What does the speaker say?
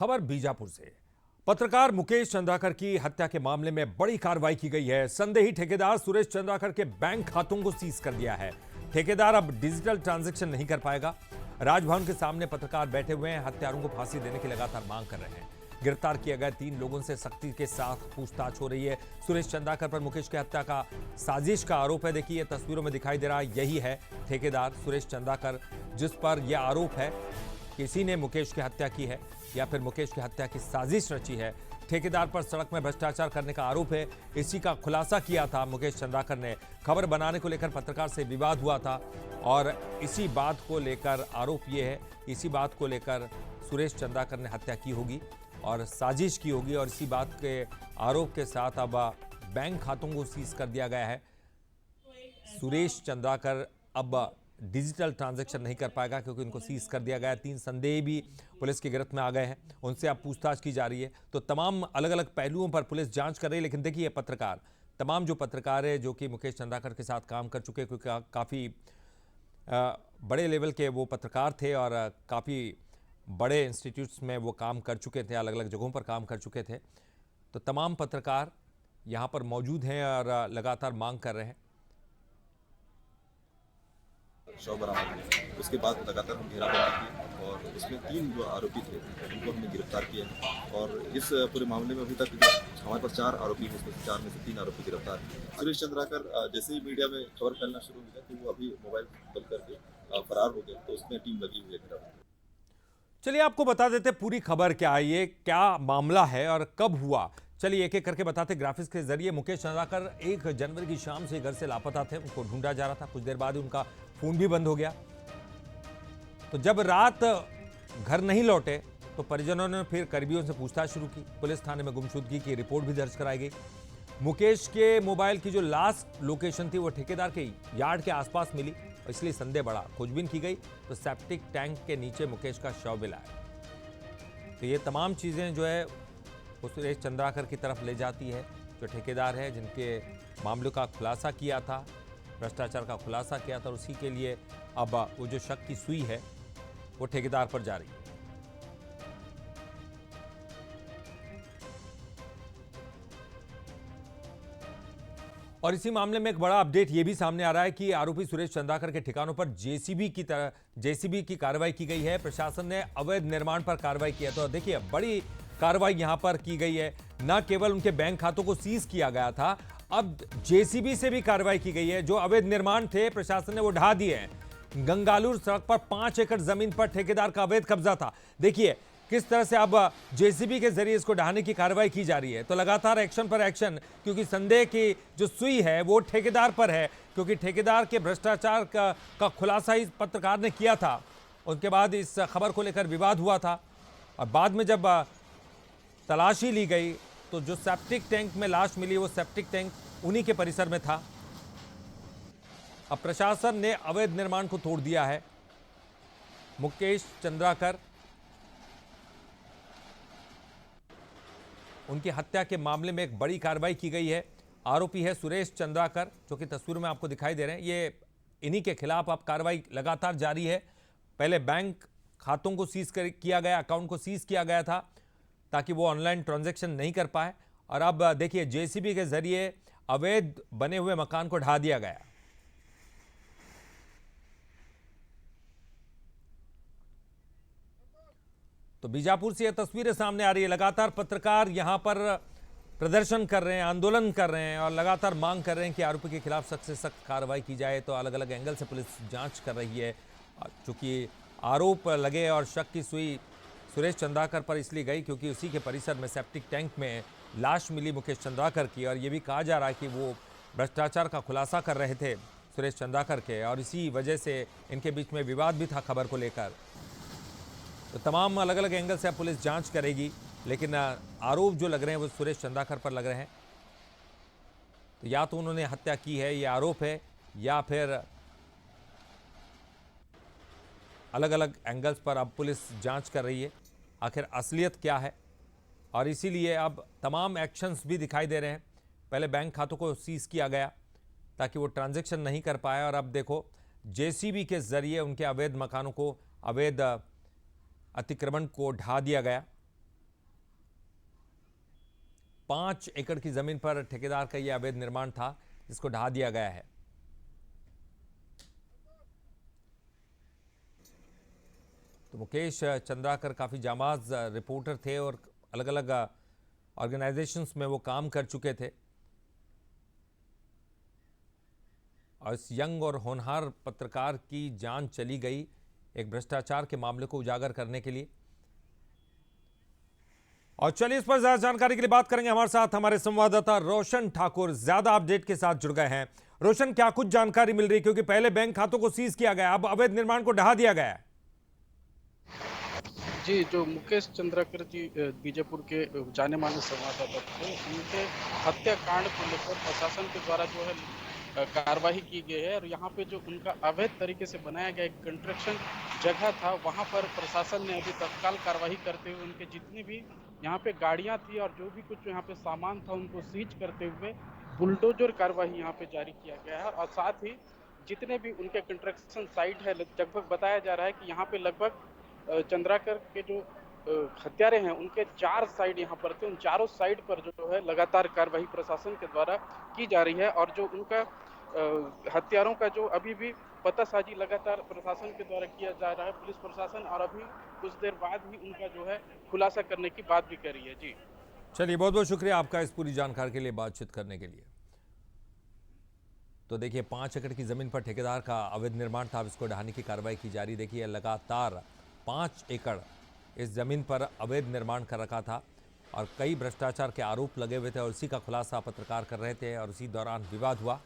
खबर बीजापुर से। पत्रकार मुकेश चंद्राकर की हत्या के मामले में बड़ी कार्रवाई की गई है। संदेही ठेकेदार सुरेश चंद्राकर के बैंक खातों को सीज कर दिया है। ठेकेदार अब डिजिटल ट्रांजैक्शन नहीं कर पाएगा। राजभवन के सामने पत्रकार बैठे हुए हैं, हत्यारों को फांसी देने की लगातार मांग कर रहे हैं। गिरफ्तार किए गए 3 लोगों से सख्ती के साथ पूछताछ हो रही है। सुरेश चंद्राकर पर मुकेश की हत्या का साजिश का आरोप है। देखिए तस्वीरों में दिखाई दे रहा है, यही है ठेकेदार सुरेश चंद्राकर, जिस पर यह आरोप है किसी ने मुकेश की हत्या की है या फिर मुकेश की हत्या की साजिश रची है। ठेकेदार पर सड़क में भ्रष्टाचार करने का आरोप है। इसी का खुलासा किया था मुकेश चंद्राकर ने। खबर बनाने को लेकर पत्रकार से विवाद हुआ था और इसी बात को लेकर आरोप यह है, इसी बात को लेकर सुरेश चंद्राकर ने हत्या की होगी और साजिश की होगी और इसी बात के आरोप के साथ अब बैंक खातों को सीज कर दिया गया है। सुरेश चंद्राकर अब डिजिटल ट्रांजैक्शन नहीं कर पाएगा क्योंकि उनको सीज कर दिया गया है। 3 संदेही भी पुलिस की गिरफ्त में आ गए हैं, उनसे अब पूछताछ की जा रही है। तो तमाम अलग अलग पहलुओं पर पुलिस जांच कर रही है। लेकिन देखिए पत्रकार, तमाम जो पत्रकार है जो कि मुकेश चंद्राकर के साथ काम कर चुके, क्योंकि काफ़ी बड़े लेवल के वो पत्रकार थे और काफ़ी बड़े इंस्टीट्यूट्स में वो काम कर चुके थे, अलग अलग जगहों पर काम कर चुके थे। तो तमाम पत्रकार यहाँ पर मौजूद हैं और लगातार मांग कर रहे हैं। शव बरामद हुए। उसके बाद लगातार हम घेराबंदी की और इसमें 3 जो आरोपी थे उनको हमने गिरफ्तार किया है और इस पूरे मामले में अभी तक हमारे पास 4 आरोपी हैं, इसमें से 4 में से 3 आरोपी गिरफ्तार हैं। सुरेश चंद्राकर जैसे ही मीडिया में खबर फैलना शुरू हुई कि वो अभी मोबाइल बंद करके फरार हो गए, तो उसमें टीम लगी हुई है घेराबंदी। चलिए आपको बता देते पूरी खबर क्या है, ये क्या मामला है और कब हुआ। चलिए एक एक करके बताते ग्राफिक्स के जरिए। मुकेश चंद्राकर 1 जनवरी की शाम से घर से लापता थे, उनको ढूंढा जा रहा था। कुछ देर बाद ही उनका फोन भी बंद हो गया। तो जब रात घर नहीं लौटे तो परिजनों ने फिर करीबियों से पूछताछ शुरू की। पुलिस थाने में गुमशुदगी की रिपोर्ट भी दर्ज कराई गई। मुकेश के मोबाइल की जो लास्ट लोकेशन थी वो ठेकेदार के यार्ड के आसपास मिली, इसलिए संदेह बढ़ा। खोजबीन की गई तो सेप्टिक टैंक के नीचे मुकेश का शव मिला है। तो ये तमाम चीजें जो है वो सुरेश चंद्राकर की तरफ ले जाती है, जो ठेकेदार है जिनके मामलों का खुलासा किया था, भ्रष्टाचार का खुलासा किया था। और उसी के लिए अब वो जो शक की सुई है वो ठेकेदार पर जा रही है। और इसी मामले में एक बड़ा अपडेट ये भी सामने आ रहा है कि आरोपी सुरेश चंद्राकर के ठिकानों पर जेसीबी की कार्रवाई की गई है। प्रशासन ने अवैध निर्माण पर कार्रवाई किया। तो देखिए बड़ी कार्रवाई यहां पर की गई है। न केवल उनके बैंक खातों को सीज किया गया था, अब जेसीबी से भी कार्रवाई की गई है। जो अवैध निर्माण थे प्रशासन ने वो ढा दिए हैं। गंगालूर सड़क पर 5 एकड़ जमीन पर ठेकेदार का अवैध कब्जा था। देखिए किस तरह से अब जेसीबी के जरिए इसको ढहाने की कार्रवाई की जा रही है। तो लगातार एक्शन पर एक्शन, क्योंकि संदेह की जो सुई है वो ठेकेदार पर है, क्योंकि ठेकेदार के भ्रष्टाचार का खुलासा इस पत्रकार ने किया था। उसके बाद इस खबर को लेकर विवाद हुआ था और बाद में जब तलाशी ली गई तो जो सेप्टिक टैंक में लाश मिली वो सेप्टिक टैंक उन्हीं के परिसर में था। अब प्रशासन ने अवैध निर्माण को तोड़ दिया है। मुकेश चंद्राकर, उनकी हत्या के मामले में एक बड़ी कार्रवाई की गई है। आरोपी है सुरेश चंद्राकर, जो कि तस्वीरों में आपको दिखाई दे रहे हैं। ये इन्हीं के खिलाफ अब कार्रवाई लगातार जारी है। पहले बैंक खातों को सीज किया गया, अकाउंट को सीज किया गया था ताकि वो ऑनलाइन ट्रांजैक्शन नहीं कर पाए। और अब देखिए जेसीबी के जरिए अवैध बने हुए मकान को ढा दिया गया। तो बीजापुर से यह तस्वीरें सामने आ रही है। लगातार पत्रकार यहां पर प्रदर्शन कर रहे हैं, आंदोलन कर रहे हैं और लगातार मांग कर रहे हैं कि आरोपी के खिलाफ सख्त से सख्त कार्रवाई की जाए। तो अलग अलग एंगल से पुलिस जांच कर रही है। चूंकि आरोप लगे और शक की सुई सुरेश चंद्राकर पर इसलिए गई क्योंकि उसी के परिसर में सेप्टिक टैंक में लाश मिली मुकेश चंद्राकर की। और ये भी कहा जा रहा है कि वो भ्रष्टाचार का खुलासा कर रहे थे सुरेश चंद्राकर के, और इसी वजह से इनके बीच में विवाद भी था खबर को लेकर। तो तमाम अलग अलग एंगल से अब पुलिस जांच करेगी, लेकिन आरोप जो लग रहे हैं वो सुरेश चंद्राकर पर लग रहे हैं। तो या तो उन्होंने हत्या की है, ये आरोप है, या फिर अलग अलग एंगल्स पर अब पुलिस जांच कर रही है आखिर असलियत क्या है। और इसीलिए अब तमाम एक्शंस भी दिखाई दे रहे हैं। पहले बैंक खातों को सीज किया गया ताकि वो ट्रांजैक्शन नहीं कर पाए, और अब देखो जेसीबी के जरिए उनके अवैध मकानों को, अवैध अतिक्रमण को ढा दिया गया। 5 एकड़ की जमीन पर ठेकेदार का यह अवैध निर्माण था, जिसको ढहा दिया गया है। तो मुकेश चंद्राकर काफी जामाज रिपोर्टर थे और अलग अलग ऑर्गेनाइजेशंस में वो काम कर चुके थे, और इस यंग और होनहार पत्रकार की जान चली गई एक भ्रष्टाचार के मामले को उजागर करने के लिए। और चलिए इस पर ज्यादा जानकारी के लिए बात करेंगे। हमारे साथ हमारे संवाददाता रोशन ठाकुर ज्यादा अपडेट के साथ जुड़ गए हैं। रोशन, क्या कुछ जानकारी मिल रही है? क्योंकि पहले बैंक खातों को सीज किया गया, अब अवैध निर्माण को ढहा दिया गया है। जी, जो मुकेश चंद्राकर जी बीजापुर के जाने माने संवाददाता थे, उनके हत्याकांड को लेकर प्रशासन के द्वारा जो है कार्रवाई की गई है। और यहाँ पे जो उनका अवैध तरीके से बनाया गया एक कंस्ट्रक्शन जगह था, वहाँ पर प्रशासन ने अभी तत्काल कार्रवाई करते हुए उनके जितनी भी यहाँ पे गाड़ियाँ थी और जो भी कुछ यहाँ पे सामान था उनको सीज करते हुए बुलडोजर कार्रवाई यहाँ पे जारी किया गया है। और साथ ही जितने भी उनके कंस्ट्रक्शन साइट है, लगभग बताया जा रहा है कि यहाँ पे लगभग चंद्राकर के जो हत्यारे हैं उनके 4 साइड यहाँ पर थे। उन चारों साइड पर जो है लगातार कार्रवाई प्रशासन के द्वारा की जा रही है। और जो उनका हत्यारों का जो अभी भी पतासाजी लगातार प्रशासन के द्वारा किया जा रहा है, पुलिस प्रशासन, और अभी कुछ देर बाद ही उनका जो है खुलासा करने की बात भी कर रही है। जी चलिए, बहुत बहुत शुक्रिया आपका इस पूरी जानकारी के लिए, बातचीत करने के लिए। तो देखिए, 5 एकड़ की जमीन पर ठेकेदार का अवैध निर्माण था, अब इसको ढहाने की कार्रवाई की जा रही। देखिए, लगातार 5 एकड़ इस जमीन पर अवैध निर्माण कर रखा था और कई भ्रष्टाचार के आरोप लगे हुए थे, और उसी का खुलासा पत्रकार कर रहे थे, और उसी दौरान विवाद हुआ।